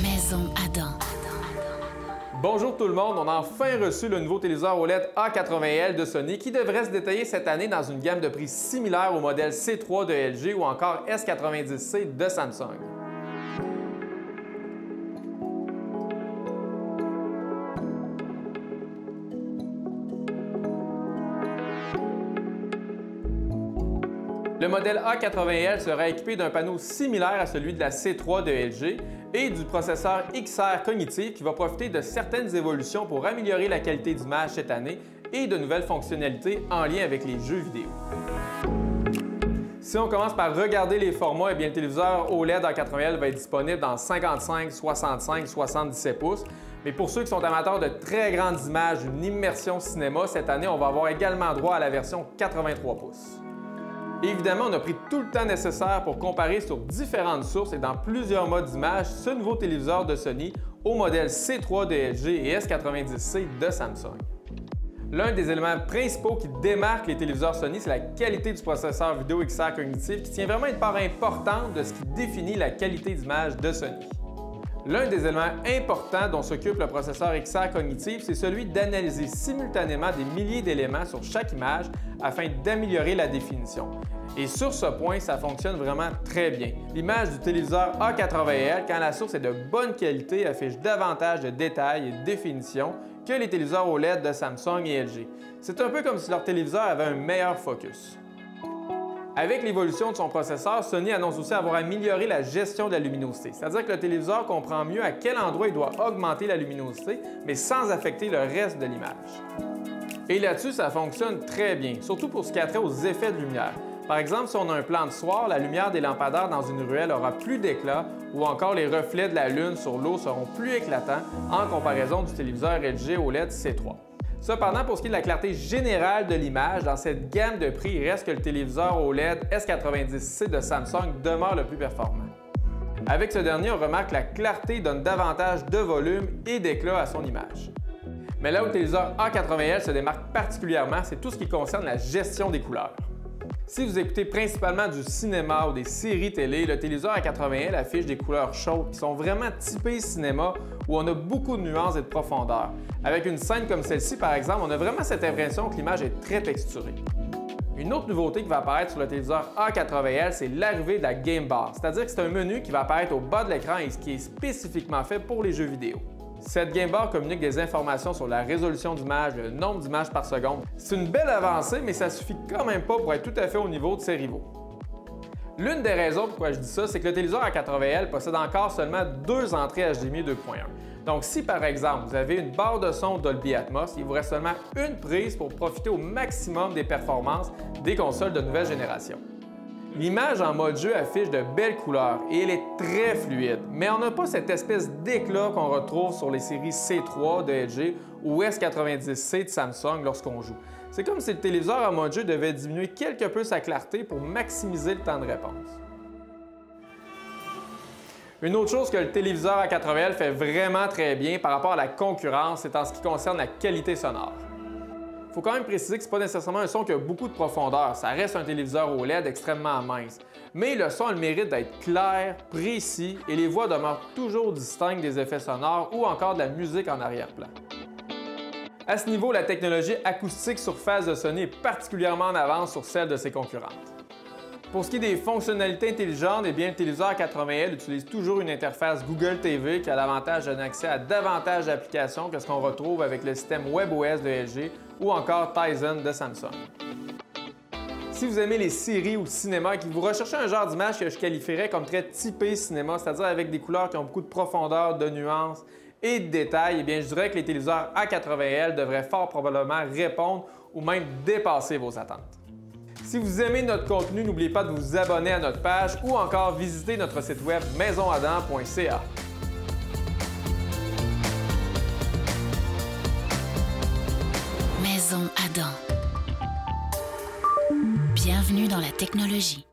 Maison Adam. Bonjour tout le monde, on a enfin reçu le nouveau téléviseur OLED A80L de Sony qui devrait se détailler cette année dans une gamme de prix similaire au modèle C3 de LG ou encore S90C de Samsung. Le modèle A80L sera équipé d'un panneau similaire à celui de la C3 de LG et du processeur XR Cognitive qui va profiter de certaines évolutions pour améliorer la qualité d'image cette année et de nouvelles fonctionnalités en lien avec les jeux vidéo. Si on commence par regarder les formats, le téléviseur OLED A80L va être disponible dans 55, 65, 77 pouces. Mais pour ceux qui sont amateurs de très grandes images, une immersion cinéma, cette année, on va avoir également droit à la version 83 pouces. Évidemment, on a pris tout le temps nécessaire pour comparer sur différentes sources et dans plusieurs modes d'image ce nouveau téléviseur de Sony au modèle C3 de LG et S90C de Samsung. L'un des éléments principaux qui démarque les téléviseurs Sony, c'est la qualité du processeur vidéo XR Cognitive qui tient vraiment une part importante de ce qui définit la qualité d'image de Sony. L'un des éléments importants dont s'occupe le processeur XR Cognitive, c'est celui d'analyser simultanément des milliers d'éléments sur chaque image afin d'améliorer la définition. Et sur ce point, ça fonctionne vraiment très bien. L'image du téléviseur A80L, quand la source est de bonne qualité, affiche davantage de détails et de définition que les téléviseurs OLED de Samsung et LG. C'est un peu comme si leur téléviseur avait un meilleur focus. Avec l'évolution de son processeur, Sony annonce aussi avoir amélioré la gestion de la luminosité, c'est-à-dire que le téléviseur comprend mieux à quel endroit il doit augmenter la luminosité, mais sans affecter le reste de l'image. Et là-dessus, ça fonctionne très bien, surtout pour ce qui a trait aux effets de lumière. Par exemple, si on a un plan de soir, la lumière des lampadaires dans une ruelle aura plus d'éclat ou encore les reflets de la lune sur l'eau seront plus éclatants en comparaison du téléviseur LG OLED C3. Cependant, pour ce qui est de la clarté générale de l'image, dans cette gamme de prix, il reste que le téléviseur OLED S90C de Samsung demeure le plus performant. Avec ce dernier, on remarque que la clarté donne davantage de volume et d'éclat à son image. Mais là où le téléviseur A80L se démarque particulièrement, c'est tout ce qui concerne la gestion des couleurs. Si vous écoutez principalement du cinéma ou des séries télé, le téléviseur A80L affiche des couleurs chaudes qui sont vraiment typées cinéma où on a beaucoup de nuances et de profondeur. Avec une scène comme celle-ci, par exemple, on a vraiment cette impression que l'image est très texturée. Une autre nouveauté qui va apparaître sur le téléviseur A80L, c'est l'arrivée de la Game Bar, c'est-à-dire que c'est un menu qui va apparaître au bas de l'écran et qui est spécifiquement fait pour les jeux vidéo. Cette Game Bar communique des informations sur la résolution d'image, le nombre d'images par seconde. C'est une belle avancée, mais ça suffit quand même pas pour être tout à fait au niveau de ses rivaux. L'une des raisons pourquoi je dis ça, c'est que le téléviseur A80L possède encore seulement deux entrées HDMI 2.1. Donc si par exemple vous avez une barre de son Dolby Atmos, il vous reste seulement une prise pour profiter au maximum des performances des consoles de nouvelle génération. L'image en mode jeu affiche de belles couleurs et elle est très fluide, mais on n'a pas cette espèce d'éclat qu'on retrouve sur les séries C3 de LG ou S90C de Samsung lorsqu'on joue. C'est comme si le téléviseur en mode jeu devait diminuer quelque peu sa clarté pour maximiser le temps de réponse. Une autre chose que le téléviseur A80L fait vraiment très bien par rapport à la concurrence, c'est en ce qui concerne la qualité sonore. Il faut quand même préciser que ce n'est pas nécessairement un son qui a beaucoup de profondeur, ça reste un téléviseur OLED extrêmement mince. Mais le son a le mérite d'être clair, précis et les voix demeurent toujours distinctes des effets sonores ou encore de la musique en arrière-plan. À ce niveau, la technologie acoustique surface de Sony est particulièrement en avance sur celle de ses concurrentes. Pour ce qui est des fonctionnalités intelligentes, le téléviseur A80L utilise toujours une interface Google TV qui a l'avantage d'un accès à davantage d'applications que ce qu'on retrouve avec le système WebOS de LG ou encore Tizen de Samsung. Si vous aimez les séries ou le cinéma et que vous recherchez un genre d'image que je qualifierais comme très typé cinéma, c'est-à-dire avec des couleurs qui ont beaucoup de profondeur, de nuances et de détails, je dirais que les téléviseurs A80L devraient fort probablement répondre ou même dépasser vos attentes. Si vous aimez notre contenu, n'oubliez pas de vous abonner à notre page ou encore visiter notre site web maisonadam.ca. Maison Adam. Bienvenue dans la technologie.